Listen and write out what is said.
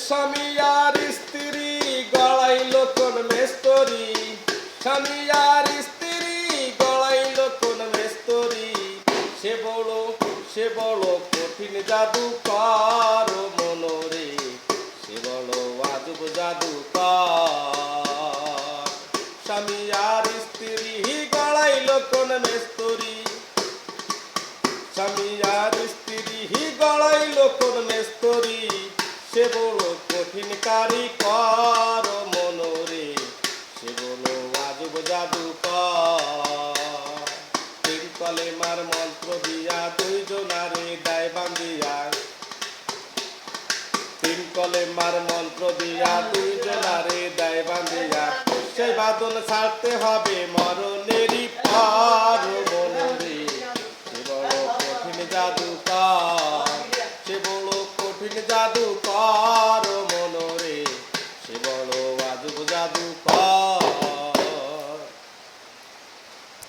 স্বামী আর স্ত্রী গড়াইল কোন মেস্তরি, স্বামী আর স্ত্রী গড়াইল কোন মেস্তরি, সে বড় কঠিন জাদুকর মনোরে, সে বড় আজব জাদুকর। স্বামী আর স্ত্রী গড়াইল কোন মেস্তরি, স্বামী আর স্ত্রী গড়াইল কোন মেস্তরি, সে বড় কঠিন কারিকর মনোরে, সে বড় আজব জাদুকর। তিন কলেমার মন্ত্র দিয়া দুইজনারে দেয় বান্ধিয়া, তিন কলেমার মন্ত্র দিয়া দুইজনারে দেয় বান্ধিয়া, সেই বাঁধন ছাড়তে হবে মরণেরই পর মনোরে, সে বড় কঠিন জাদুকর, সে বড় কঠিন জাদুকর।